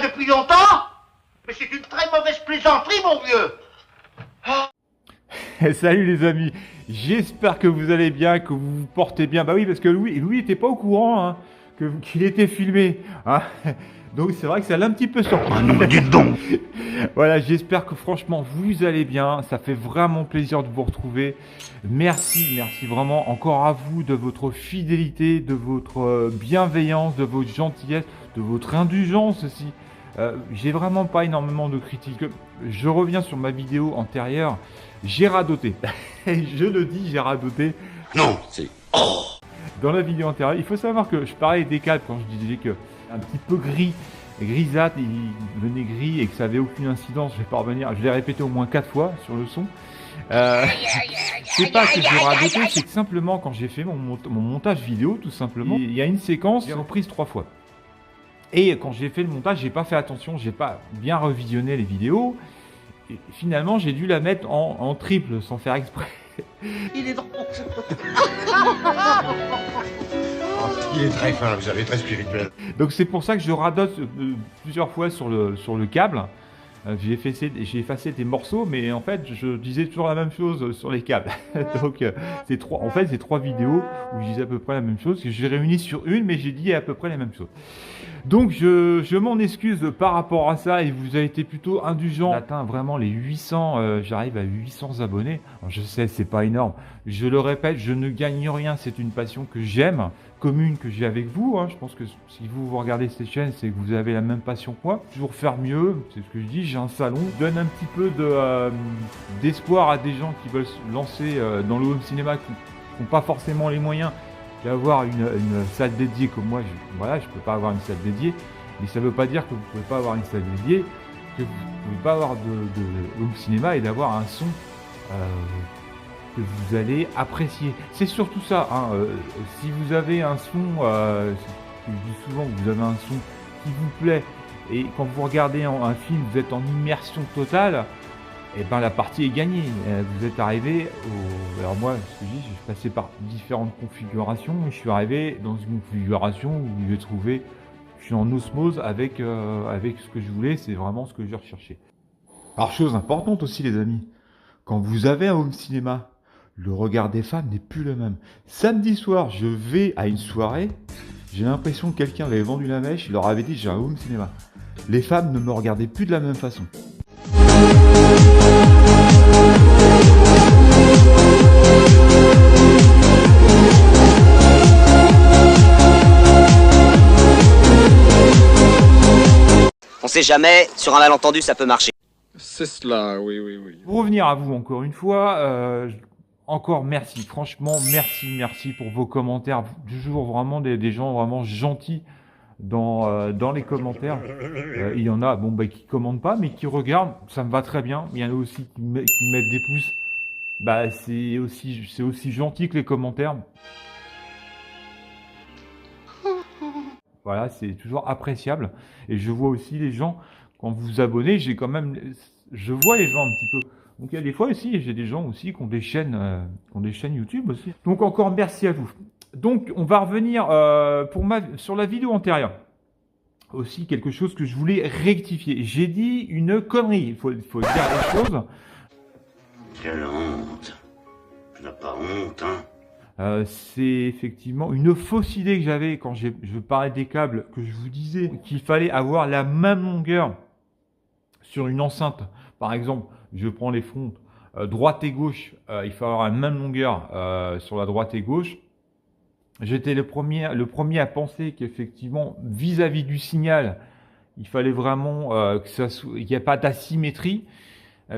ça depuis longtemps? Mais c'est une très mauvaise plaisanterie, mon vieux. Salut les amis, j'espère que vous allez bien, que vous vous portez bien. Bah oui, parce que Louis était pas au courant hein, qu'il était filmé. Hein. Donc c'est vrai que ça l'a un petit peu surpris. Ah non, mais dites donc. Voilà, j'espère que franchement vous allez bien. Ça fait vraiment plaisir de vous retrouver. Merci vraiment encore à vous de votre fidélité, de votre bienveillance, de votre gentillesse, de votre indulgence aussi. J'ai vraiment pas énormément de critiques. Je reviens sur ma vidéo antérieure. J'ai radoté. Je le dis, j'ai radoté. Non, c'est... Oh. Dans la vidéo antérieure, il faut savoir que je parlais des câbles quand je disais que un petit peu grisâtre, il venait gris et que ça avait aucune incidence. Je vais pas revenir. Je l'ai répété au moins 4 fois sur le son. C'est pas que j'ai radoté, c'est que simplement quand j'ai fait mon montage vidéo, tout simplement, il y a une séquence, j'ai reprise 3 fois. Et quand j'ai fait le montage, j'ai pas fait attention, j'ai pas bien revisionné les vidéos. Et finalement, j'ai dû la mettre en triple sans faire exprès. Il est drôle. Il est très fin, vous savez, très spirituel. Donc c'est pour ça que je radote plusieurs fois sur le câble. J'ai effacé des morceaux, mais en fait, je disais toujours la même chose sur les câbles. Donc, c'est 3 vidéos où je disais à peu près la même chose, que j'ai réuni sur une, mais j'ai dit à peu près la même chose. Donc, je m'en excuse par rapport à ça, et vous avez été plutôt indulgent. On atteint vraiment les 800, j'arrive à 800 abonnés. Alors, je sais, c'est pas énorme. Je le répète, je ne gagne rien, c'est une passion que j'aime, commune que j'ai avec vous. Hein. Je pense que si vous regardez cette chaîne, c'est que vous avez la même passion que moi. Toujours faire mieux, c'est ce que je dis. J'ai un salon, je donne un petit peu d'espoir à des gens qui veulent se lancer dans le home cinéma, qui n'ont pas forcément les moyens d'avoir une salle dédiée comme moi. Voilà, je peux pas avoir une salle dédiée, mais ça veut pas dire que vous pouvez pas avoir une salle dédiée, que vous pouvez pas avoir de home cinéma et d'avoir un son que vous allez apprécier. C'est surtout ça. Hein, si vous avez un son, je dis souvent que vous avez un son qui vous plaît, et quand vous regardez un film, vous êtes en immersion totale, et ben la partie est gagnée. Vous êtes arrivé au... Alors moi, ce que je dis, je passais par différentes configurations, et je suis arrivé dans une configuration où j'ai trouvé, je suis en osmose avec ce que je voulais, c'est vraiment ce que je recherchais. Alors chose importante aussi les amis, quand vous avez un home cinéma, le regard des femmes n'est plus le même. Samedi soir, je vais à une soirée, j'ai l'impression que quelqu'un avait vendu la mèche, il leur avait dit j'ai un home cinéma. Les femmes ne me regardaient plus de la même façon. On sait jamais, sur un malentendu ça peut marcher. C'est cela, oui. Pour revenir à vous encore une fois, encore merci, franchement merci pour vos commentaires, toujours vraiment des gens vraiment gentils dans les commentaires. Il y en a qui commentent pas mais qui regardent, ça me va très bien. Il y en a aussi qui mettent des pouces, c'est aussi gentil que les commentaires. Voilà, c'est toujours appréciable. Et je vois aussi les gens, quand vous vous abonnez, je vois les gens un petit peu. Donc il y a des fois aussi, j'ai des gens aussi qui ont des chaînes YouTube aussi. Donc encore merci à vous. Donc on va revenir sur la vidéo antérieure. Aussi quelque chose que je voulais rectifier. J'ai dit une connerie, il faut dire les choses. Quelle honte. Tu n'as pas honte, hein? C'est effectivement une fausse idée que j'avais quand je parlais des câbles, que je vous disais qu'il fallait avoir la même longueur sur une enceinte. Par exemple, je prends les fronts droite et gauche, il faut avoir la même longueur sur la droite et gauche. J'étais le premier à penser qu'effectivement, vis-à-vis du signal, il fallait vraiment qu'il n'y ait pas d'asymétrie.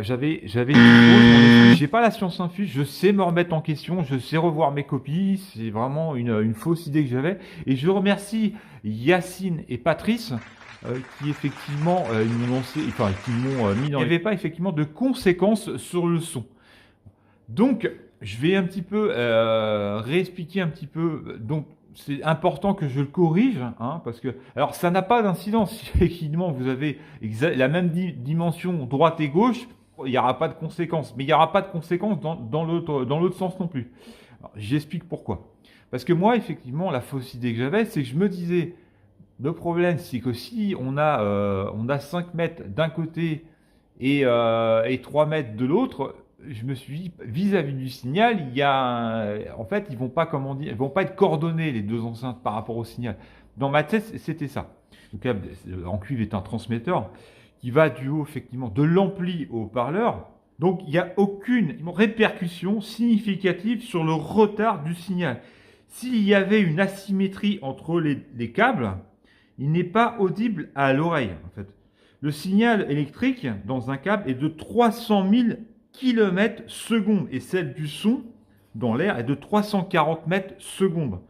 J'avais j'ai pas la science infuse, je sais me remettre en question, je sais revoir mes copies, c'est vraiment une fausse idée que j'avais. Et je remercie Yacine et Patrice qui effectivement m'ont mis dans... Il n'y avait pas effectivement de conséquences sur le son. Donc je vais un petit peu réexpliquer un petit peu. Donc c'est important que je le corrige, hein, parce que alors ça n'a pas d'incidence. Si effectivement vous avez la même dimension droite et gauche, il n'y aura pas de conséquences. Mais il n'y aura pas de conséquences dans l'autre sens non plus. J'explique pourquoi. Parce que moi, effectivement, la fausse idée que j'avais, c'est que je me disais, Le problème, c'est que si on a 5 mètres d'un côté et 3 mètres de l'autre, je me suis dit, vis-à-vis du signal, en fait, ils vont pas, comment dire, ils vont pas être coordonnés, les deux enceintes, par rapport au signal. Dans ma tête, c'était ça. Le câble en cuivre est un transmetteur qui va du haut, effectivement, de l'ampli au haut-parleur. Donc, il n'y a aucune répercussion significative sur le retard du signal. S'il y avait une asymétrie entre les câbles, il n'est pas audible à l'oreille, en fait. Le signal électrique dans un câble est de 300 000 km/s et celle du son dans l'air est de 340 mètres secondes.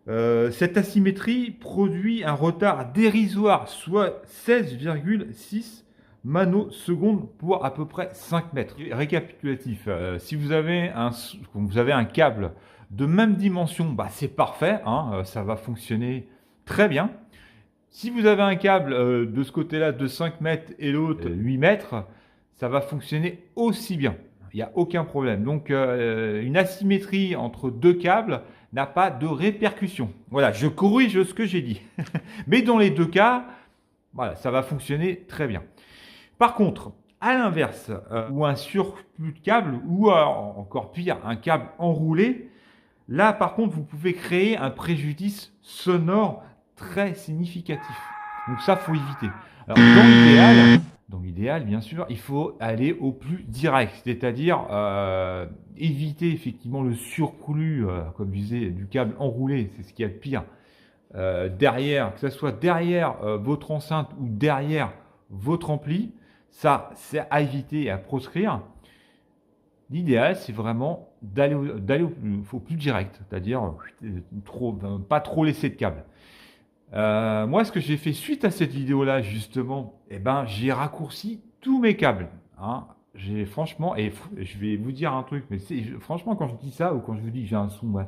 Cette asymétrie produit un retard dérisoire, soit 16,6 nanosecondes pour à peu près 5 mètres. Récapitulatif, si vous avez un câble de même dimension, bah, c'est parfait, hein, ça va fonctionner très bien. Si vous avez un câble de ce côté-là de 5 mètres et l'autre 8 mètres, ça va fonctionner aussi bien. Il n'y a aucun problème. Donc, une asymétrie entre deux câbles n'a pas de répercussion. Voilà, je corrige ce que j'ai dit. Mais dans les deux cas, voilà, ça va fonctionner très bien. Par contre, à l'inverse, ou un surplus de câble, ou encore pire, un câble enroulé, là, par contre, vous pouvez créer un préjudice sonore très significatif. Donc ça, faut éviter. Alors, dans l'idéal, bien sûr, il faut aller au plus direct, c'est-à-dire éviter effectivement le surcoulu, comme je disais, du câble enroulé, c'est ce qu'il y a de pire. Derrière, que ce soit derrière votre enceinte ou derrière votre ampli, ça, c'est à éviter et à proscrire. L'idéal, c'est vraiment d'aller au plus direct, c'est-à-dire pas trop laisser de câble. Moi, ce que j'ai fait suite à cette vidéo-là, justement, j'ai raccourci tous mes câbles. Hein. Franchement, et je vais vous dire un truc, mais franchement, quand je dis ça ou quand je vous dis que j'ai un son,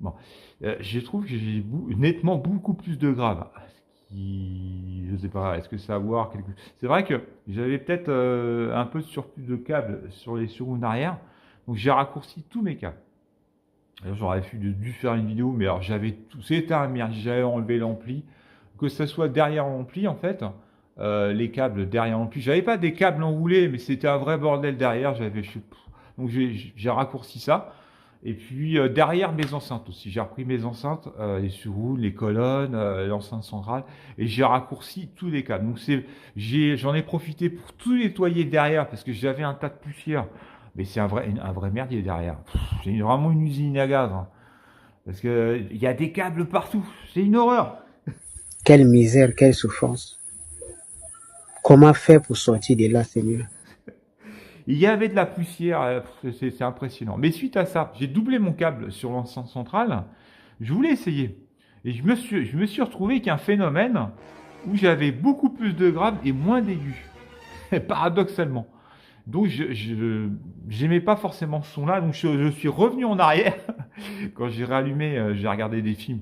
bon, je trouve que j'ai nettement beaucoup plus de graves. Je sais pas, est-ce que ça va avoir quelque chose. C'est vrai que j'avais peut-être un peu de surplus de câbles sur les surroues arrière, donc j'ai raccourci tous mes câbles. J'aurais dû faire une vidéo, mais alors j'avais tout, c'était un merde, j'avais enlevé l'ampli, que ce soit derrière l'ampli en fait, les câbles derrière l'ampli, j'avais pas des câbles enroulés, mais c'était un vrai bordel derrière, donc j'ai raccourci ça, et puis derrière mes enceintes aussi, j'ai repris mes enceintes, les surroues, les colonnes, l'enceinte centrale, et j'ai raccourci tous les câbles, donc j'en ai profité pour tout nettoyer derrière, parce que j'avais un tas de poussière. Mais c'est un vrai merdier derrière. C'est vraiment une usine à gaz. Hein. Parce que il y a des câbles partout. C'est une horreur. Quelle misère, quelle souffrance. Comment faire pour sortir de là, Seigneur? Il y avait de la poussière. C'est impressionnant. Mais suite à ça, j'ai doublé mon câble sur l'enceinte centrale. Je voulais essayer. Et je me suis retrouvé avec un phénomène où j'avais beaucoup plus de graves et moins d'aigus. Paradoxalement. Donc, je n'aimais pas forcément ce son-là. Donc, je suis revenu en arrière. Quand j'ai rallumé, j'ai regardé des films.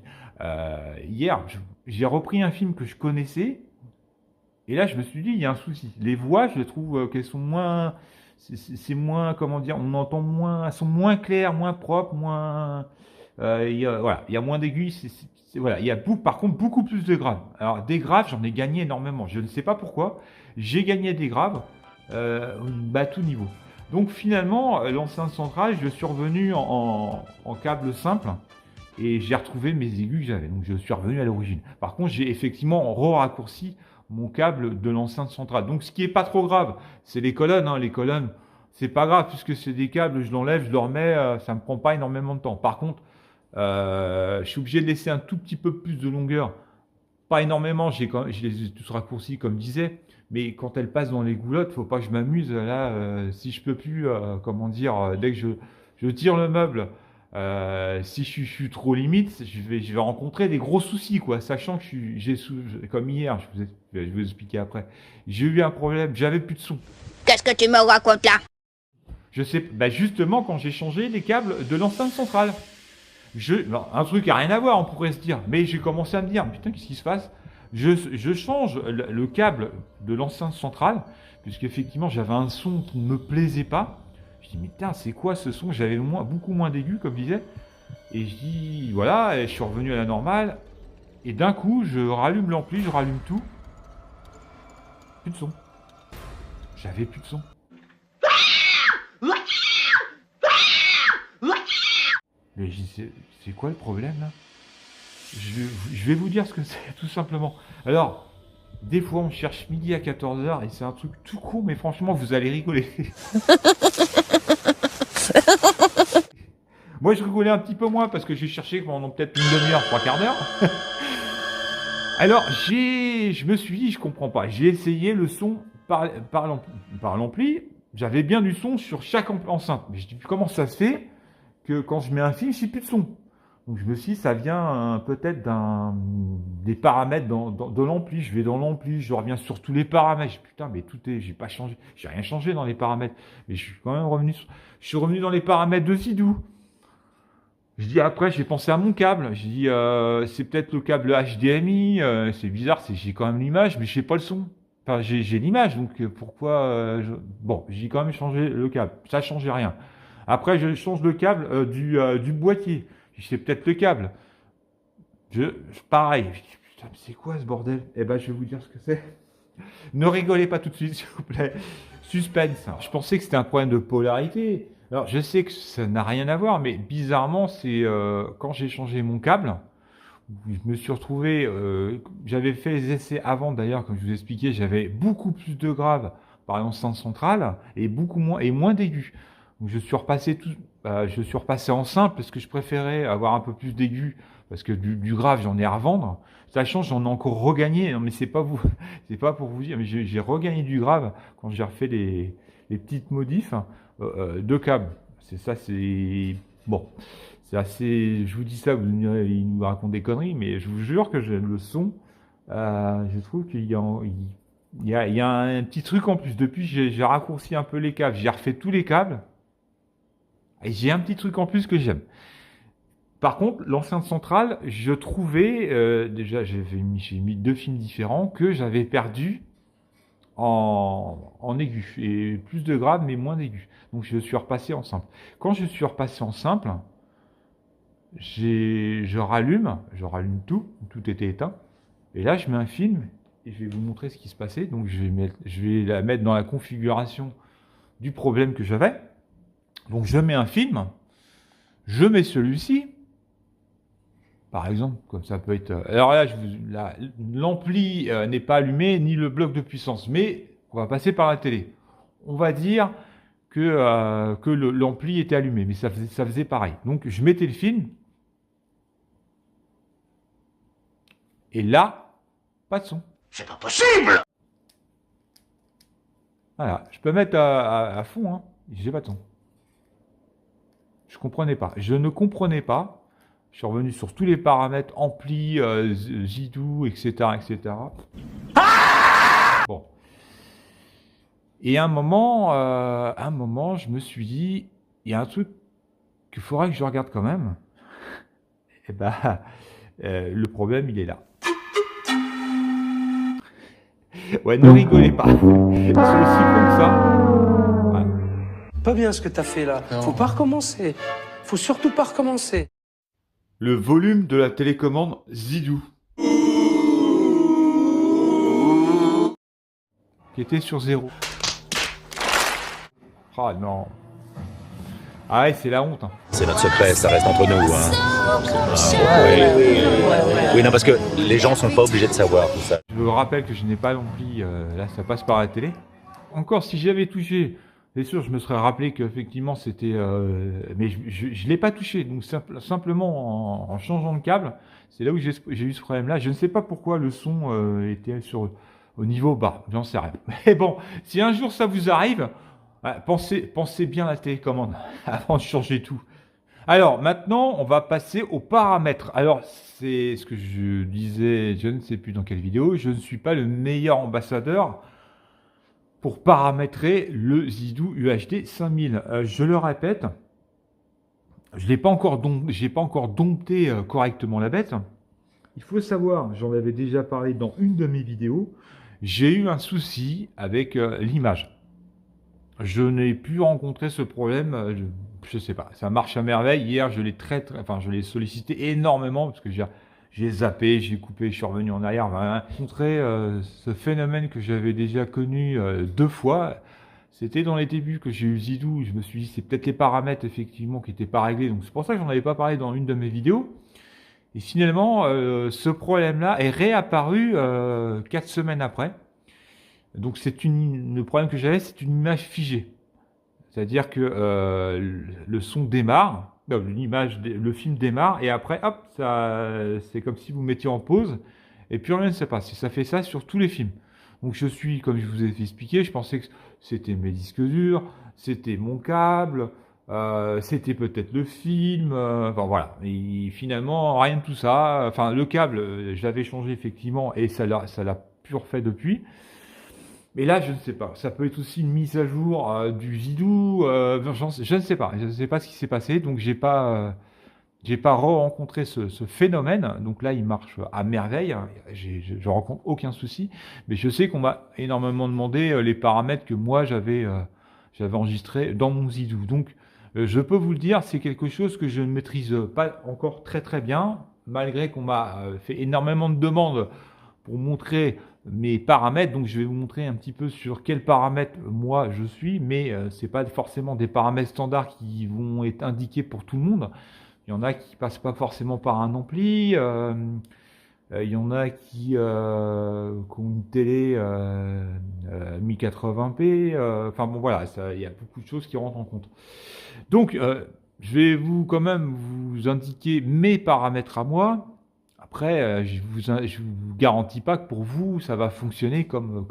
Hier, j'ai repris un film que je connaissais. Et là, je me suis dit, il y a un souci. Les voix, je trouve qu'elles sont moins... C'est moins, comment dire, on entend moins... Elles sont moins claires, moins propres, moins... voilà, il y a moins d'aigus. Voilà, il y a par contre beaucoup plus de graves. Alors, des graves, j'en ai gagné énormément. Je ne sais pas pourquoi. J'ai gagné des graves. À tout niveau. Donc finalement, l'enceinte centrale, je suis revenu en câble simple et j'ai retrouvé mes aigus que j'avais. Donc je suis revenu à l'origine. Par contre, j'ai effectivement raccourci mon câble de l'enceinte centrale. Donc ce qui est pas trop grave, c'est les colonnes. Hein. Les colonnes, c'est pas grave puisque c'est des câbles, je l'enlève, je le remets, ça me prend pas énormément de temps. Par contre, je suis obligé de laisser un tout petit peu plus de longueur. Pas énormément, je les ai tous raccourcis comme je disais. Mais quand elle passe dans les goulottes, faut pas que je m'amuse. Là, si je peux plus, comment dire, dès que je tire le meuble, si je suis trop limite, je vais rencontrer des gros soucis, quoi. Sachant que comme hier, je vais vous expliquer après. J'ai eu un problème, j'avais plus de son. Qu'est-ce que tu me racontes là? Je sais, justement quand j'ai changé les câbles de l'enceinte centrale. Un truc à rien à voir, on pourrait se dire. Mais j'ai commencé à me dire, putain, qu'est-ce qui se passe? Je change le câble de l'enceinte centrale, puisqu'effectivement j'avais un son qui ne me plaisait pas. Je dis, mais putain, c'est quoi ce son? J'avais beaucoup moins d'aigus, comme je disais. Et je dis, voilà, et je suis revenu à la normale. Et d'un coup, je rallume l'ampli, je rallume tout. Plus de son. J'avais plus de son. Mais c'est quoi le problème là? Je vais vous dire ce que c'est, tout simplement. Alors, des fois on cherche midi à 14h et c'est un truc tout con, mais franchement vous allez rigoler. Moi je rigolais un petit peu moins parce que j'ai cherché pendant peut-être une demi-heure, 3/4 d'heure. Alors je me suis dit, je comprends pas. J'ai essayé le son par l'ampli. J'avais bien du son sur chaque enceinte. Mais je dis, comment ça se fait que quand je mets un film, j'ai plus de son? Donc je me suis dit, ça vient peut-être des paramètres de l'ampli. Je vais dans l'ampli, je reviens sur tous les paramètres. Je dis, putain, mais j'ai pas changé, j'ai rien changé dans les paramètres. Mais je suis quand même revenu, je suis revenu dans les paramètres de Zidou. Je dis après, j'ai pensé à mon câble. Je dis, c'est peut-être le câble HDMI. C'est bizarre, j'ai quand même l'image, mais je sais pas le son. Enfin, j'ai l'image, donc pourquoi Bon, j'ai quand même changé le câble. Ça changeait rien. Après, je change le câble du boîtier. C'est peut-être le câble. Pareil. Je dis, putain, mais c'est quoi ce bordel? Eh ben, je vais vous dire ce que c'est. Ne rigolez pas tout de suite, s'il vous plaît. Suspense. Je pensais que c'était un problème de polarité. Alors, je sais que ça n'a rien à voir, mais bizarrement, c'est quand j'ai changé mon câble, je me suis retrouvé. J'avais fait les essais avant, d'ailleurs, comme je vous expliquais, j'avais beaucoup plus de graves par l'enceinte centrale et beaucoup moins d'aigus. Donc je suis repassé en simple parce que je préférais avoir un peu plus d'aigus parce que du grave j'en ai à revendre. Sachant que j'en ai encore regagné. Non mais c'est pas pour vous dire, mais j'ai regagné du grave quand j'ai refait les petites modifs de câbles. C'est bon. C'est assez. Je vous dis ça, il nous raconte des conneries, mais je vous jure que le son, je trouve qu'il y a un petit truc en plus. Depuis, j'ai raccourci un peu les câbles, j'ai refait tous les câbles. Et j'ai un petit truc en plus que j'aime. Par contre, l'enceinte centrale, je trouvais, déjà j'ai mis 2 films différents que j'avais perdu en aigu. Et plus de grave, mais moins d'aigu. Donc je suis repassé en simple. Quand je suis repassé en simple, je rallume tout était éteint. Et là, je mets un film et je vais vous montrer ce qui se passait. Donc je vais la mettre dans la configuration du problème que j'avais. Donc je mets un film, je mets celui-ci, par exemple, comme ça peut être... Alors là, l'ampli n'est pas allumé, ni le bloc de puissance, mais on va passer par la télé. On va dire que l'ampli était allumé, mais ça faisait pareil. Donc je mettais le film, et là, pas de son. C'est pas possible! Voilà, je peux mettre à fond, hein, j'ai pas de son. Je comprenais pas. Je ne comprenais pas. Je suis revenu sur tous les paramètres, ampli, Zidou, etc., etc. Bon. Et à un moment, je me suis dit, il y a un truc qu'il faudrait que je regarde quand même. Et ben, le problème, il est là. Ouais, ne rigolez pas. C'est aussi comme ça. Voilà. Pas bien ce que t'as fait là. Faut pas recommencer. Faut surtout pas recommencer. Le volume de la télécommande Zidou. Qui était sur 0. Ah non. Ah ouais, c'est la honte. Hein. C'est notre secret, ça reste entre nous. Oui, non, parce que les gens sont pas obligés de savoir tout ça. Je vous rappelle que je n'ai pas l'ampli. Là, ça passe par la télé. Encore, si j'avais touché... C'est sûr, je me serais rappelé qu'effectivement c'était... mais je ne l'ai pas touché. Donc simplement en changeant de câble, c'est là où j'ai eu ce problème-là. Je ne sais pas pourquoi le son était au niveau bas. J'en sais rien. Mais bon, si un jour ça vous arrive, pensez bien à la télécommande avant de changer tout. Alors maintenant, on va passer aux paramètres. Alors c'est ce que je disais, je ne sais plus dans quelle vidéo. Je ne suis pas le meilleur ambassadeur pour paramétrer le Zidou UHD 5000. Je le répète, je n'ai pas encore dompté correctement la bête. Il faut savoir, j'en avais déjà parlé dans une de mes vidéos, j'ai eu un souci avec l'image. Je n'ai plus rencontré ce problème, je ne sais pas, ça marche à merveille. Hier, je l'ai sollicité énormément parce que j'ai zappé, j'ai coupé, je suis revenu en arrière. Voilà. Montrer ce phénomène que j'avais déjà connu 2 fois. C'était dans les débuts que j'ai eu Zidou. Je me suis dit, c'est peut-être les paramètres effectivement qui n'étaient pas réglés. Donc c'est pour ça que j'en avais pas parlé dans une de mes vidéos. Et finalement, ce problème-là est réapparu 4 semaines après. Donc le problème que j'avais, c'est une image figée. C'est-à-dire que le son démarre, le film démarre, et après, hop, c'est comme si vous mettiez en pause, et plus rien ne se passe. Et ça fait ça sur tous les films. Donc comme je vous ai expliqué, je pensais que c'était mes disques durs, c'était mon câble, c'était peut-être le film, enfin voilà. Et finalement, rien de tout ça. Enfin, le câble, je l'avais changé effectivement, et ça l'a plus refait depuis. Mais là, je ne sais pas. Ça peut être aussi une mise à jour du Zidou. Je ne sais pas. Je ne sais pas ce qui s'est passé. Donc, j'ai pas rencontré ce phénomène. Donc là, il marche à merveille. Je rencontre aucun souci. Mais je sais qu'on m'a énormément demandé les paramètres que moi j'avais enregistrés dans mon Zidou. Donc, je peux vous le dire, c'est quelque chose que je ne maîtrise pas encore très très bien, malgré qu'on m'a fait énormément de demandes pour montrer mes paramètres. Donc je vais vous montrer un petit peu sur quels paramètres moi je suis, mais c'est pas forcément des paramètres standards qui vont être indiqués pour tout le monde. Il y en a qui passent pas forcément par un ampli, il y en a qui ont une télé 1080p, enfin bon voilà, il y a beaucoup de choses qui rentrent en compte. Donc je vais quand même vous indiquer mes paramètres à moi. Après, je vous garantis pas que pour vous, ça va fonctionner comme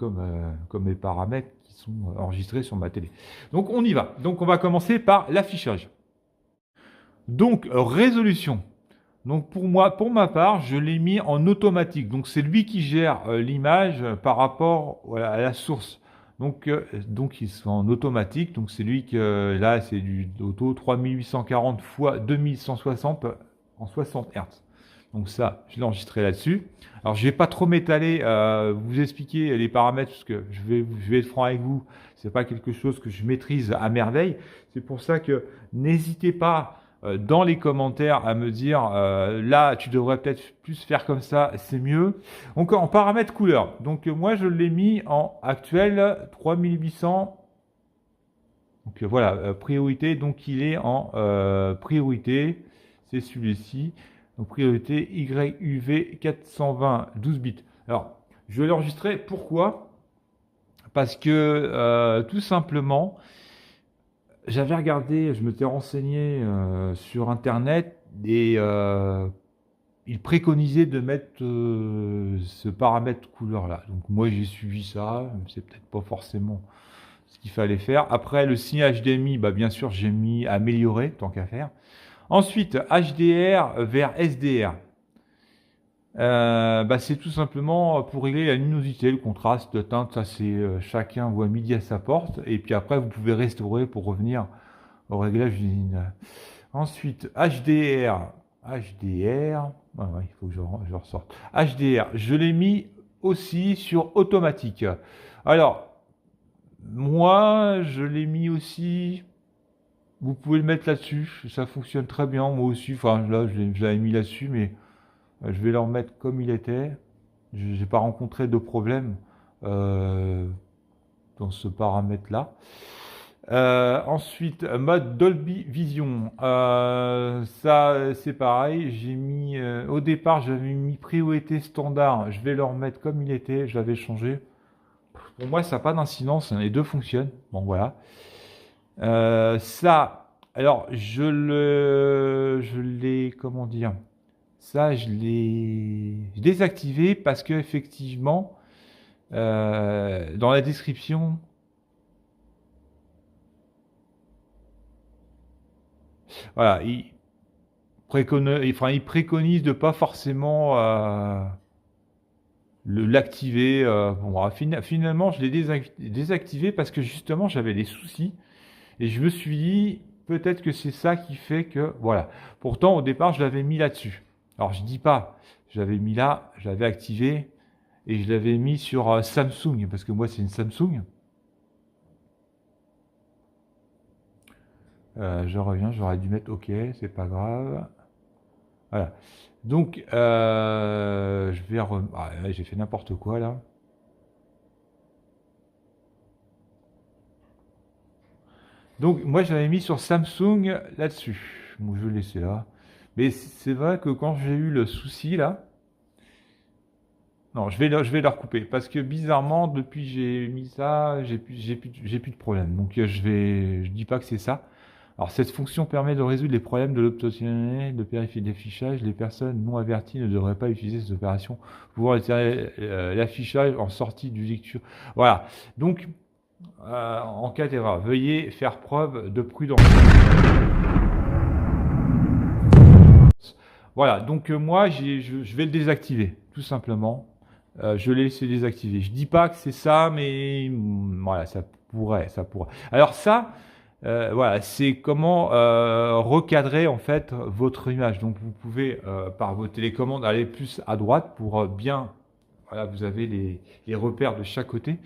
les paramètres qui sont enregistrés sur ma télé. Donc, on y va. Donc, on va commencer par l'affichage. Donc, résolution. Donc, pour ma part, je l'ai mis en automatique. Donc, c'est lui qui gère l'image par rapport à la source. Donc, ils sont en automatique. Donc, c'est lui que là, c'est du auto 3840 x 2160 en 60 Hz. Donc ça, je l'ai enregistré là-dessus. Alors, je vais pas trop m'étaler, vous expliquer les paramètres, parce que je vais être franc avec vous, c'est pas quelque chose que je maîtrise à merveille. C'est pour ça que n'hésitez pas dans les commentaires à me dire, là, tu devrais peut-être plus faire comme ça, c'est mieux. Donc, en paramètres couleur. Donc, moi, je l'ai mis en actuel 3800. Donc, voilà, priorité. Donc, il est en priorité. C'est celui-ci. Donc priorité YUV 420 12 bits. Alors, je vais l'enregistrer. Pourquoi? Parce que tout simplement, j'avais regardé, je m'étais renseigné sur Internet et il préconisait de mettre ce paramètre couleur-là. Donc moi, j'ai suivi ça. C'est peut-être pas forcément ce qu'il fallait faire. Après, le signal HDMI, bien sûr, j'ai mis améliorer, tant qu'à faire. Ensuite, HDR vers SDR. C'est tout simplement pour régler la luminosité, le contraste de teinte. Ça, c'est chacun voit midi à sa porte. Et puis après, vous pouvez restaurer pour revenir au réglage du luminal. Ensuite, HDR. Il faut que je ressorte. HDR, je l'ai mis aussi sur automatique. Alors, moi, je l'ai mis aussi. Vous pouvez le mettre là-dessus, ça fonctionne très bien, moi aussi, enfin là je l'avais mis là-dessus, mais je vais le remettre comme il était. Je n'ai pas rencontré de problème dans ce paramètre-là. Ensuite, mode Dolby Vision, ça c'est pareil, j'ai mis, au départ j'avais mis priorité standard, je vais le remettre comme il était, je l'avais changé. Pour moi ça n'a pas d'incidence, les deux fonctionnent, bon voilà. Ça, alors je l'ai, comment dire, ça je l'ai désactivé parce que effectivement, dans la description, voilà, il préconise de pas forcément l'activer. Finalement, je l'ai désactivé parce que justement j'avais des soucis. Et je me suis dit, peut-être que c'est ça qui fait que, voilà. Pourtant, au départ, je l'avais mis là-dessus. Alors, je dis pas, je l'avais mis là, je l'avais activé, et je l'avais mis sur Samsung, parce que moi, c'est une Samsung. Je reviens, j'aurais dû mettre OK, c'est pas grave. Voilà. Donc, je vais... Ah, là, j'ai fait n'importe quoi, là. Donc, moi, j'avais mis sur Samsung là-dessus. Bon, je vais le laisser là. Mais c'est vrai que quand j'ai eu le souci, là... Non, je vais le recouper. Parce que, bizarrement, depuis que j'ai mis ça, j'ai plus de problème. Donc, je dis pas que c'est ça. Alors, cette fonction permet de résoudre les problèmes de l'optionnel, de vérifier l'affichage. Les personnes non averties ne devraient pas utiliser cette opération pour retirer l'affichage en sortie du lecture. Voilà. Donc, en cas d'erreur, veuillez faire preuve de prudence. Voilà. Donc, moi, je vais le désactiver, tout simplement. Je l'ai laissé désactiver. Je dis pas que c'est ça, mais voilà, ça pourrait. Alors ça... voilà, c'est comment recadrer en fait votre image. Donc vous pouvez par vos télécommandes aller plus à droite pour bien, voilà, vous avez les repères de chaque côté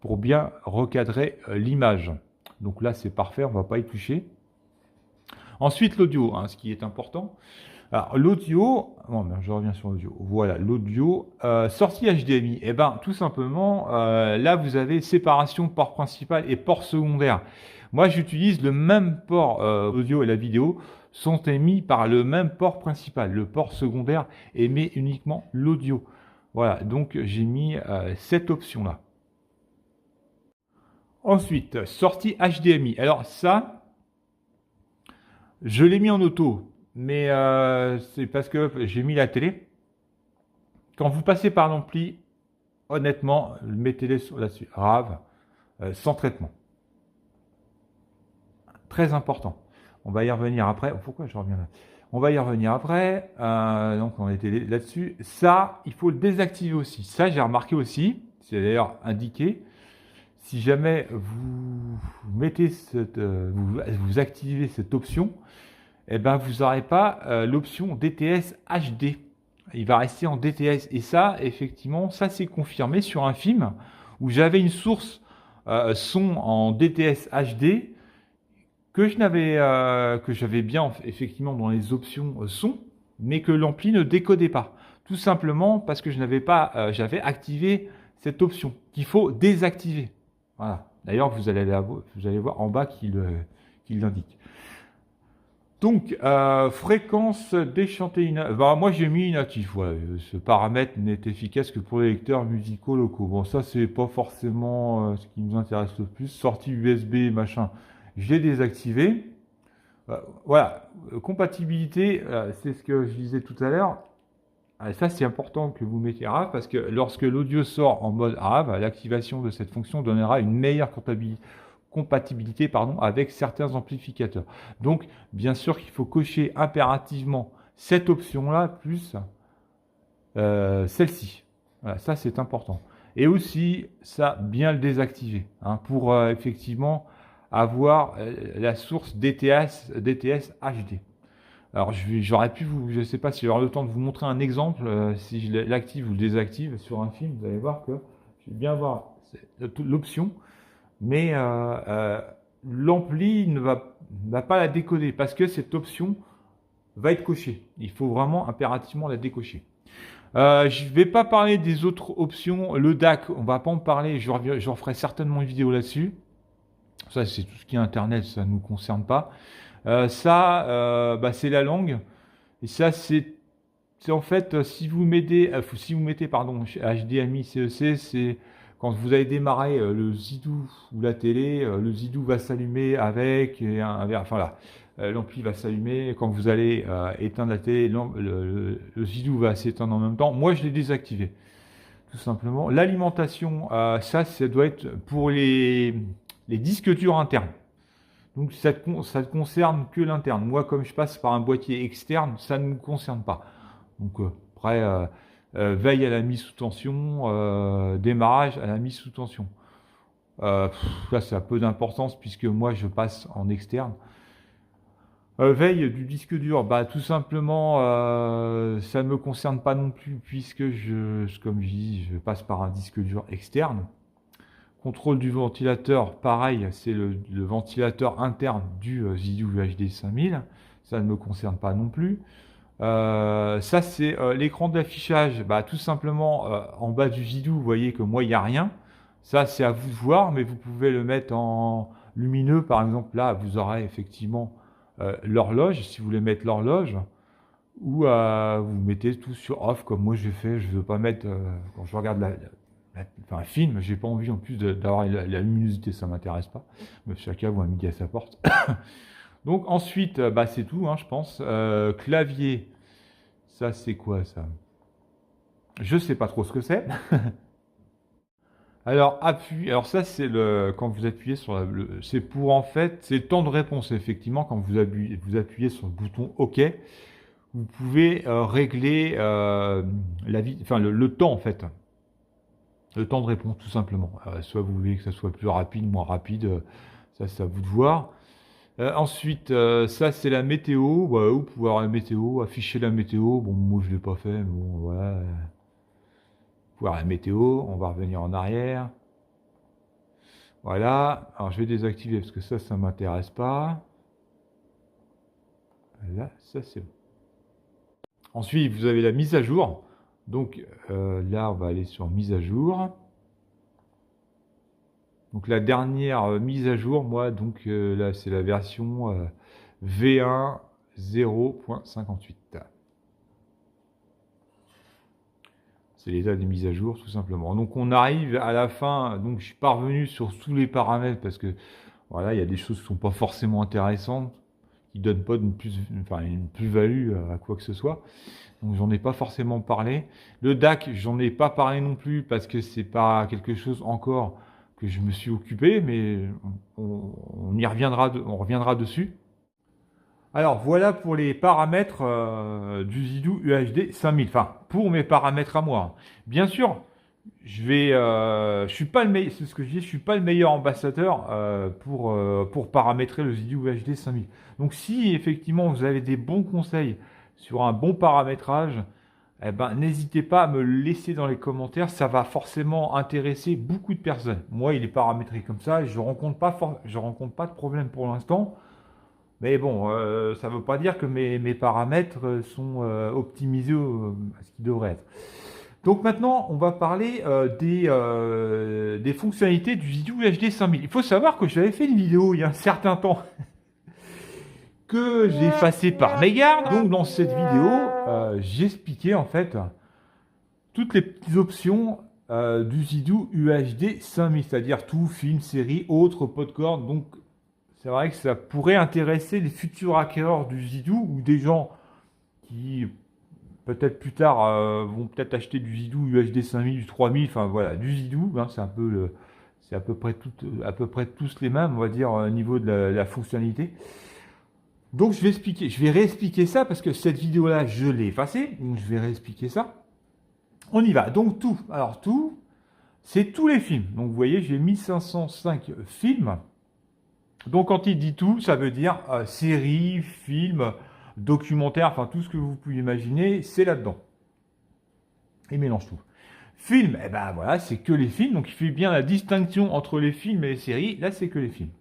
pour bien recadrer l'image. Donc là c'est parfait, on va pas y toucher. Ensuite l'audio, hein, ce qui est important. Alors l'audio, bon, ben, je reviens sur l'audio. Voilà, l'audio, sortie HDMI. Eh ben tout simplement, là vous avez séparation port principal et port secondaire. Moi, j'utilise le même port audio et la vidéo sont émis par le même port principal. Le port secondaire émet uniquement l'audio. Voilà, donc j'ai mis cette option-là. Ensuite, sortie HDMI. Alors ça, je l'ai mis en auto, mais c'est parce que j'ai mis la télé. Quand vous passez par l'ampli, honnêtement, mettez-les là-dessus. RAV, sans traitement. Très important. On va y revenir après. Pourquoi je reviens là? On va y revenir après. Donc, on était là-dessus. Ça, il faut le désactiver aussi. Ça, j'ai remarqué aussi. C'est d'ailleurs indiqué. Si jamais vous mettez vous activez cette option, eh ben, vous n'aurez pas l'option DTS HD. Il va rester en DTS. Et ça, effectivement, ça c'est confirmé sur un film où j'avais une source son en DTS HD que j'avais bien effectivement dans les options son, mais que l'ampli ne décodait pas. Tout simplement parce que je n'avais pas, j'avais activé cette option qu'il faut désactiver. Voilà. D'ailleurs, vous allez voir en bas qu'il l'indique. Donc, fréquence déchantée inactive. Bah, moi, j'ai mis inactif. Ouais. Ce paramètre n'est efficace que pour les lecteurs musicaux locaux. Bon, ça, c'est pas forcément ce qui nous intéresse le plus. Sortie USB, machin. J'ai désactivé. Voilà, compatibilité, c'est ce que je disais tout à l'heure. Ça, c'est important que vous mettiez RAV parce que lorsque l'audio sort en mode RAV, l'activation de cette fonction donnera une meilleure compatibilité avec certains amplificateurs. Donc, bien sûr qu'il faut cocher impérativement cette option-là plus celle-ci. Voilà, ça, c'est important. Et aussi, ça, bien le désactiver hein, pour effectivement avoir la source DTS HD. Alors j'aurais pu je ne sais pas si j'aurai le temps de vous montrer un exemple, si je l'active ou le désactive sur un film, vous allez voir que je vais bien voir l'option, mais l'ampli ne va pas la décoder parce que cette option va être cochée. Il faut vraiment impérativement la décocher. Je ne vais pas parler des autres options, le DAC, on ne va pas en parler, je referai certainement une vidéo là-dessus. Ça, c'est tout ce qui est Internet, ça ne nous concerne pas. C'est la langue. Et ça, c'est en fait, si vous mettez HDMI CEC, c'est quand vous allez démarrer le Zidou ou la télé, le Zidou va s'allumer avec l'ampli va s'allumer. Quand vous allez éteindre la télé, le Zidou va s'éteindre en même temps. Moi, je l'ai désactivé, tout simplement. L'alimentation, ça doit être pour les disques durs internes. Donc ça ne concerne que l'interne. Moi, comme je passe par un boîtier externe, ça ne me concerne pas. Donc après, veille à la mise sous tension, démarrage à la mise sous tension. Là, ça a peu d'importance puisque moi, je passe en externe. Veille du disque dur, tout simplement, ça ne me concerne pas non plus puisque comme je dis, je passe par un disque dur externe. Contrôle du ventilateur, pareil, c'est le ventilateur interne du Zidou HD 5000. Ça ne me concerne pas non plus. Ça, c'est l'écran d'affichage. Bah, tout simplement, en bas du Zidou, vous voyez que moi, il n'y a rien. Ça, c'est à vous de voir, mais vous pouvez le mettre en lumineux. Par exemple, là, vous aurez effectivement l'horloge, si vous voulez mettre l'horloge. Ou vous mettez tout sur off, comme moi, j'ai fait. Je ne veux pas mettre... quand je regarde un film, j'ai pas envie en plus d'avoir la luminosité, ça m'intéresse pas. Mais chacun voit midi à sa porte. Donc ensuite, bah, c'est tout, hein, je pense. Clavier, ça c'est quoi ça? Je sais pas trop ce que c'est. Alors appui, alors ça c'est quand vous appuyez sur c'est pour en fait, c'est le temps de réponse effectivement quand vous appuyez sur le bouton OK, vous pouvez régler le temps en fait. Le temps de réponse, tout simplement. Soit vous voulez que ça soit plus rapide, moins rapide, ça c'est à vous de voir. Ensuite, ça c'est la météo. Bah, vous pouvez avoir la météo, afficher la météo. Bon, moi je ne l'ai pas fait, mais bon, voilà. Vous pouvez avoir la météo, on va revenir en arrière. Voilà. Alors je vais désactiver parce que ça ne m'intéresse pas. Là, ça c'est bon. Ensuite, vous avez la mise à jour. Donc là, on va aller sur mise à jour. Donc la dernière mise à jour, moi, donc là, c'est la version V1 0.58. C'est l'état des mises à jour, tout simplement. Donc on arrive à la fin. Donc je suis pas revenu sur tous les paramètres parce que voilà, il y a des choses qui sont pas forcément intéressantes, qui donnent pas une plus-value à quoi que ce soit. Donc j'en ai pas forcément parlé. Le DAC, j'en ai pas parlé non plus parce que c'est pas quelque chose encore que je me suis occupé, mais on y reviendra, on reviendra dessus. Alors voilà pour les paramètres du Zidou UHD 5000. Enfin, pour mes paramètres à moi. Bien sûr, je suis pas le meilleur, c'est ce que je dis, je suis pas le meilleur ambassadeur pour paramétrer le Zidou UHD 5000. Donc si effectivement vous avez des bons conseils sur un bon paramétrage, eh ben, n'hésitez pas à me le laisser dans les commentaires. Ça va forcément intéresser beaucoup de personnes. Moi, il est paramétré comme ça. Je rencontre pas de problème pour l'instant. Mais bon, ça ne veut pas dire que mes paramètres sont optimisés à ce qu'ils devraient être. Donc maintenant, on va parler des fonctionnalités du Zidou UHD 5000. Il faut savoir que j'avais fait une vidéo il y a un certain temps que j'ai effacé par mégarde. Donc dans cette vidéo, j'expliquais en fait toutes les petites options du Zidou UHD 5000, c'est-à-dire tout, film, série, autres, popcorn. Donc c'est vrai que ça pourrait intéresser les futurs hackers du Zidou ou des gens qui peut-être plus tard vont peut-être acheter du Zidou UHD 5000, du 3000, enfin voilà, du Zidou. Hein, c'est à peu près tous les mêmes, on va dire, au niveau de la fonctionnalité. Donc je vais réexpliquer ça parce que cette vidéo-là, je l'ai effacée. Donc je vais réexpliquer ça. On y va. Donc tout. Alors tout, c'est tous les films. Donc vous voyez, j'ai 1505 films. Donc quand il dit tout, ça veut dire séries, films, documentaires, enfin tout ce que vous pouvez imaginer, c'est là-dedans. Il mélange tout. Film, eh ben voilà, c'est que les films. Donc il fait bien la distinction entre les films et les séries. Là, c'est que les films.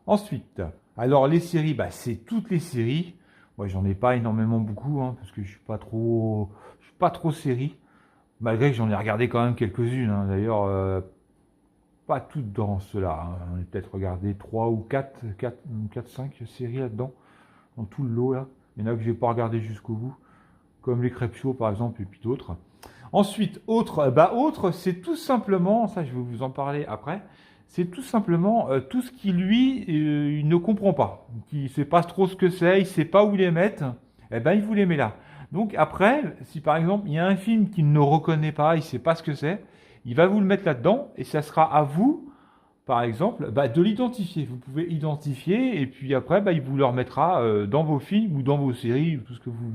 Ensuite, alors les séries, bah, c'est toutes les séries. Moi, j'en ai pas énormément beaucoup, hein, parce que je suis pas trop série. Malgré que j'en ai regardé quand même quelques-unes. Hein. D'ailleurs, pas toutes dans cela. Hein. On a peut-être regardé 3 ou 4, 5 séries là-dedans, dans tout le lot là. Il y en a que j'ai pas regardé jusqu'au bout, comme les Crêpes Show par exemple, et puis d'autres. Ensuite, autre, c'est tout simplement, ça je vais vous en parler après. C'est tout simplement tout ce qui, lui, il ne comprend pas. Qui ne sait pas trop ce que c'est, il ne sait pas où les mettre, eh ben, il vous les met là. Donc après, si par exemple, il y a un film qu'il ne reconnaît pas, il ne sait pas ce que c'est, il va vous le mettre là-dedans, et ça sera à vous, par exemple, de l'identifier. Vous pouvez identifier, et puis après, il vous le remettra dans vos films, ou dans vos séries, ou tout ce que vous...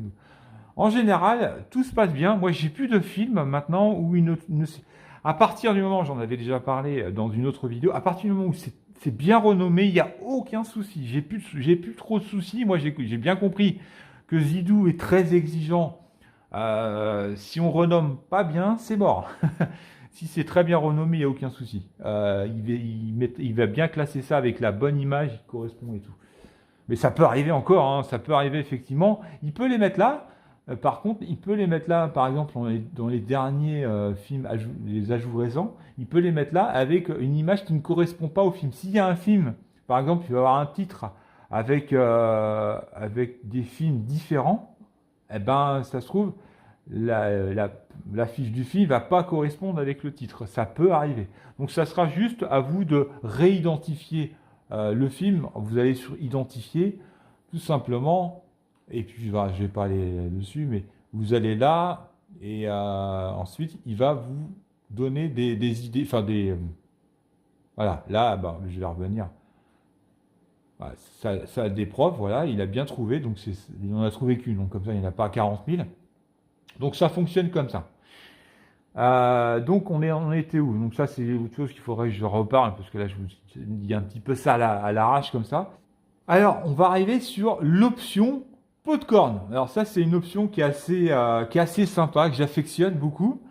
En général, tout se passe bien. Moi, j'ai plus de films maintenant où à partir du moment, j'en avais déjà parlé dans une autre vidéo, à partir du moment où c'est bien renommé, il n'y a aucun souci. J'ai plus trop de soucis. Moi, j'ai bien compris que Zidou est très exigeant. Si on renomme pas bien, c'est mort. Si c'est très bien renommé, il n'y a aucun souci. Il va bien classer ça avec la bonne image qui correspond et tout. Mais ça peut arriver encore, hein, ça peut arriver effectivement. Il peut les mettre là. Par contre, il peut les mettre là, par exemple, dans les derniers films, les ajouts récents, il peut les mettre là avec une image qui ne correspond pas au film. S'il y a un film, par exemple, il va y avoir un titre avec des films différents, eh ben, ça se trouve, la fiche du film va pas correspondre avec le titre. Ça peut arriver. Donc, ça sera juste à vous de réidentifier le film. Vous allez sur Identifier, tout simplement. Et puis, voilà, je vais pas aller dessus, mais vous allez là, et ensuite, il va vous donner des idées, enfin voilà, là, bah, je vais revenir. Voilà, ça a des preuves, voilà, il a bien trouvé, donc il n'en a trouvé qu'une, donc comme ça, il n'y en a pas 40 000. Donc, ça fonctionne comme ça. Donc, on était où? Donc, ça, c'est autre chose qu'il faudrait que je reparle, parce que là, je vous dis un petit peu ça à l'arrache, comme ça. Alors, on va arriver sur l'option Popcorn. Alors ça, c'est une option qui est assez sympa, que j'affectionne beaucoup.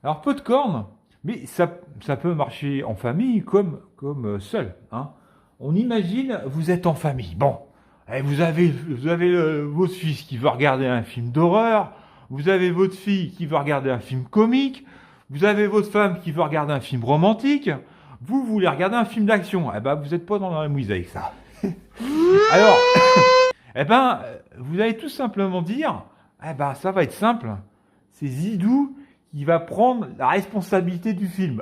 Alors Popcorn, mais ça peut marcher en famille comme seul. Hein. On imagine, vous êtes en famille. Bon, et vous avez votre fils qui veut regarder un film d'horreur, vous avez votre fille qui veut regarder un film comique, vous avez votre femme qui veut regarder un film romantique, vous voulez regarder un film d'action. Eh ben, vous n'êtes pas dans la mouise avec ça. Alors... Eh ben, vous allez tout simplement dire, eh ben, ça va être simple. C'est Zidou qui va prendre la responsabilité du film.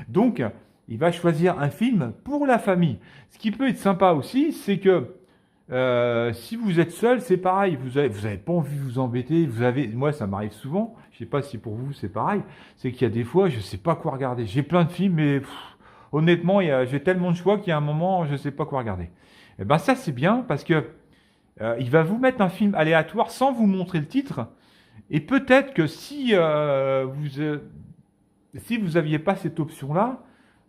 Donc, il va choisir un film pour la famille. Ce qui peut être sympa aussi, c'est que si vous êtes seul, c'est pareil. Vous avez pas envie de vous embêter. Moi, ça m'arrive souvent. Je sais pas si pour vous c'est pareil. C'est qu'il y a des fois, je sais pas quoi regarder. J'ai plein de films, mais honnêtement, j'ai tellement de choix qu'il y a un moment, je sais pas quoi regarder. Eh ben, ça c'est bien parce que il va vous mettre un film aléatoire sans vous montrer le titre. Et peut-être que si vous n'aviez pas cette option-là,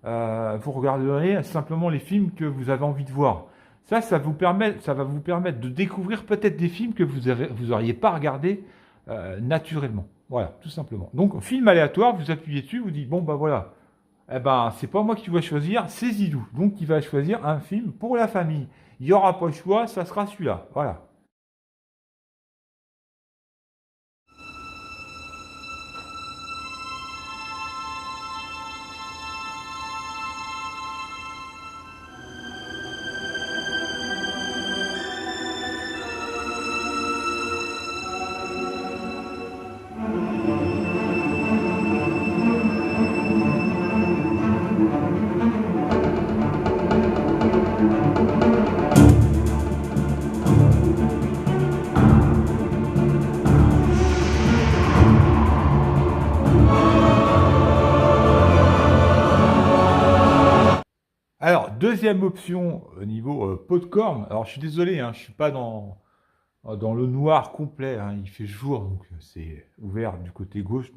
vous regarderiez simplement les films que vous avez envie de voir. Ça va vous permettre de découvrir peut-être des films que vous n'auriez pas regardés naturellement. Voilà, tout simplement. Donc, film aléatoire, vous appuyez dessus, vous dites, bon, ben voilà. Eh ben, c'est pas moi qui vais choisir, c'est Zidou. Donc, il va choisir un film pour la famille. Il n'y aura pas le choix, ça sera celui-là. Voilà. Alors, deuxième option au niveau Popcorn. Alors, je suis désolé, hein, je suis pas dans le noir complet. Hein, il fait jour, donc c'est ouvert du côté gauche.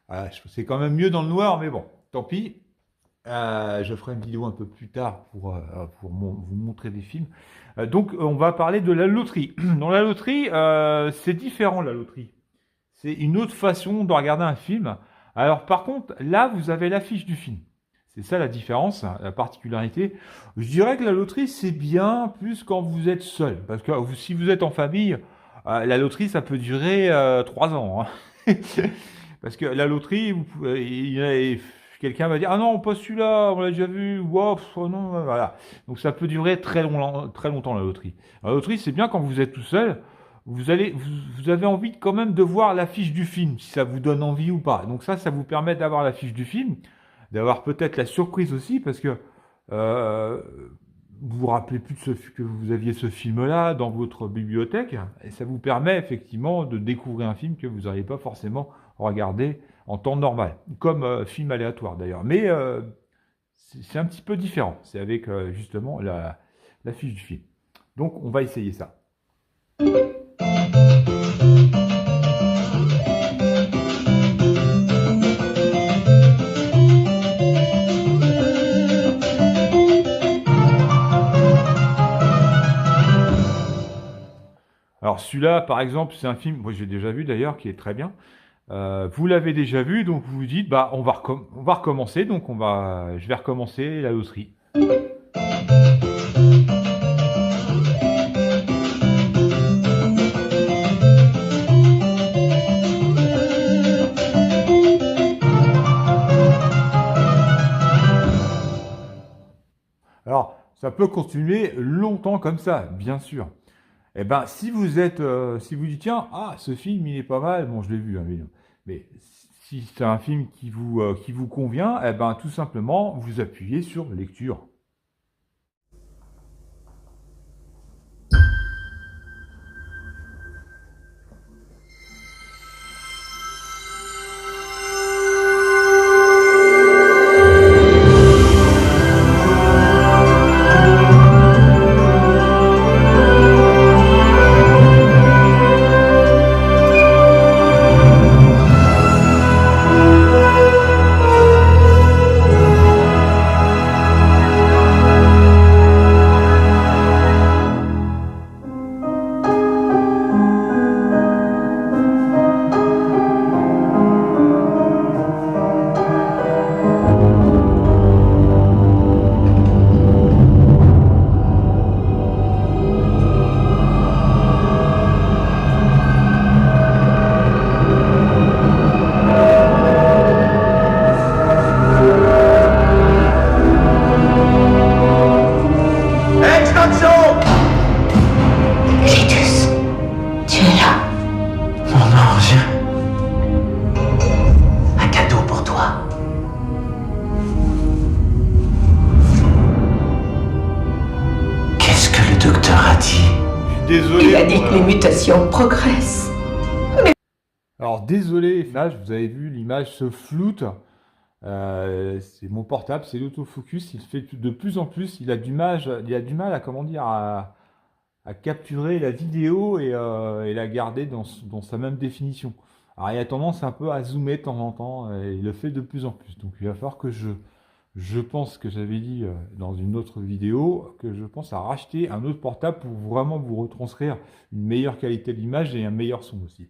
Voilà, c'est quand même mieux dans le noir, mais bon, tant pis. Je ferai une vidéo un peu plus tard pour vous montrer des films. Donc, on va parler de la loterie. Dans la loterie, c'est différent, la loterie. C'est une autre façon de regarder un film. Alors, par contre, là, vous avez l'affiche du film. C'est ça la différence, la particularité. Je dirais que la loterie, c'est bien plus quand vous êtes seul. Parce que si vous êtes en famille, la loterie, ça peut durer 3 ans. Hein. Parce que la loterie, quelqu'un va dire « Ah non, pas celui-là, on l'a déjà vu. Wow, non, voilà. » Donc ça peut durer très longtemps, la loterie. La loterie, c'est bien quand vous êtes tout seul. Vous avez envie quand même de voir l'affiche du film, si ça vous donne envie ou pas. Donc ça vous permet d'avoir l'affiche du film. D'avoir peut-être la surprise aussi, parce que vous vous rappelez plus que vous aviez ce film-là dans votre bibliothèque, et ça vous permet effectivement de découvrir un film que vous n'auriez pas forcément regardé en temps normal, comme film aléatoire d'ailleurs. Mais c'est un petit peu différent, c'est avec justement la fiche du film. Donc on va essayer ça. Alors celui-là, par exemple, c'est un film, moi j'ai déjà vu d'ailleurs, qui est très bien. Vous l'avez déjà vu, donc vous vous dites, bah on va recommencer, donc je vais recommencer la loterie. Ça peut continuer longtemps comme ça, bien sûr. Eh ben, si vous dites, tiens, ce film, il est pas mal, bon, je l'ai vu, hein, mais si c'est un film qui vous convient, eh ben, tout simplement, vous appuyez sur lecture. Désolé. Il a dit que les mutations progressent. Alors désolé, l'image, vous avez vu, l'image se floute. C'est mon portable, c'est l'autofocus. Il fait de plus en plus. Il a du mal à comment dire à capturer la vidéo et la garder dans sa même définition. Alors il a tendance un peu à zoomer de temps en temps. Et il le fait de plus en plus. Donc il va falloir que je pense que j'avais dit dans une autre vidéo que je pense à racheter un autre portable pour vraiment vous retranscrire une meilleure qualité d'image et un meilleur son aussi.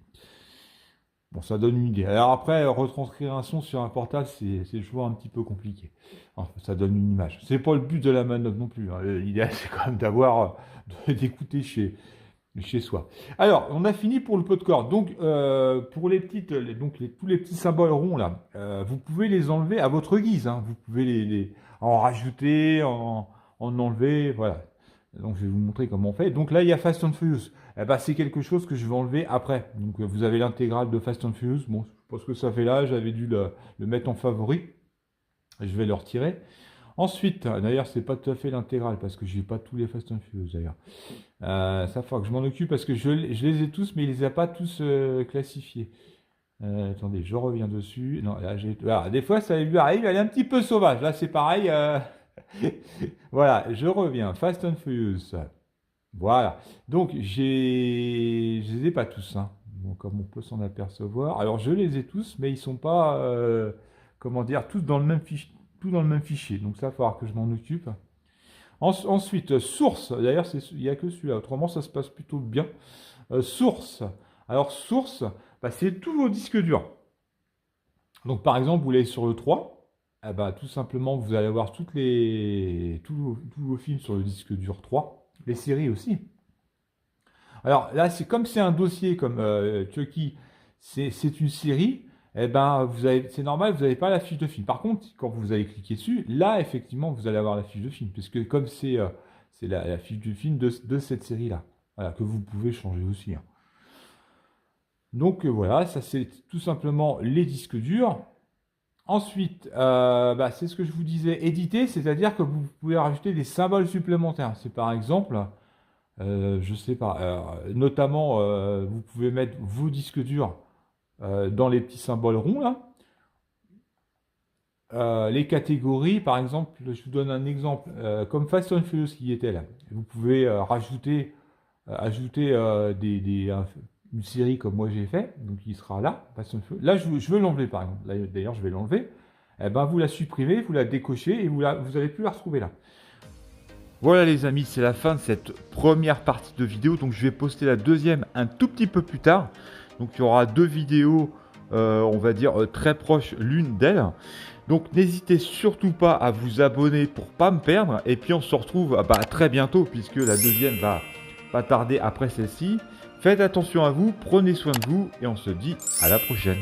Bon, ça donne une idée. Alors après, retranscrire un son sur un portable, c'est toujours un petit peu compliqué. Enfin, ça donne une image. C'est pas le but de la manœuvre non plus. Hein. L'idéal, c'est quand même d'écouter chez soi. Alors, on a fini pour le pot de corde. Donc, pour les petites, tous les petits symboles ronds là, vous pouvez les enlever à votre guise. Hein. Vous pouvez les en rajouter, en enlever, voilà. Donc, je vais vous montrer comment on fait. Donc là, il y a Fast and Furious. Eh ben, c'est quelque chose que je vais enlever après. Donc, vous avez l'intégrale de Fast and Furious. Bon, je sais pas ce que ça fait là. J'avais dû le mettre en favori. Je vais le retirer. Ensuite, d'ailleurs, c'est pas tout à fait l'intégrale parce que j'ai pas tous les Fast and Furious d'ailleurs. Ça faudra que je m'en occupe parce que je les ai tous, mais il les a pas tous classifiés. Attendez, je reviens dessus. Non, là, voilà, des fois, ça lui arrive, elle est un petit peu sauvage. Là, c'est pareil. Voilà, je reviens. Fast and Furious. Voilà. Donc, je les ai pas tous, hein. Donc, comme on peut s'en apercevoir. Alors, je les ai tous, mais ils sont pas, comment dire, tous dans le même fichier. Tout dans le même fichier. Donc, ça va falloir que je m'en occupe. Ensuite, source. D'ailleurs, il n'y a que celui-là. Autrement, ça se passe plutôt bien. Source. Alors, source, c'est tous vos disques durs. Donc, par exemple, vous l'avez sur le 3. Eh ben, tout simplement, vous allez avoir tous vos films sur le disque dur 3. Les séries aussi. Alors, là, comme c'est un dossier comme Chucky, c'est une série. Eh ben, c'est normal, vous n'avez pas la fiche de film. Par contre, quand vous allez cliquer dessus, là, effectivement, vous allez avoir la fiche de film. Puisque comme c'est la fiche de film de cette série-là. Voilà, que vous pouvez changer aussi. Hein. Donc, voilà, ça c'est tout simplement les disques durs. Ensuite, c'est ce que je vous disais, éditer, c'est-à-dire que vous pouvez rajouter des symboles supplémentaires. C'est par exemple, je sais pas, notamment, vous pouvez mettre vos disques durs dans les petits symboles ronds là. Les catégories, par exemple, je vous donne un exemple, comme Fast and Furious qui était là. Vous pouvez ajouter une série comme moi j'ai fait, donc il sera là. Fast and Furious. Là, je veux l'enlever par exemple. D'ailleurs, je vais l'enlever. Eh ben, vous la supprimez, vous la décochez et vous n'allez plus la retrouver là. Voilà les amis, c'est la fin de cette première partie de vidéo. Donc je vais poster la deuxième un tout petit peu plus tard. Donc il y aura deux vidéos, on va dire, très proches l'une d'elles. Donc n'hésitez surtout pas à vous abonner pour ne pas me perdre. Et puis on se retrouve très bientôt puisque la deuxième va pas tarder après celle-ci. Faites attention à vous, prenez soin de vous et on se dit à la prochaine.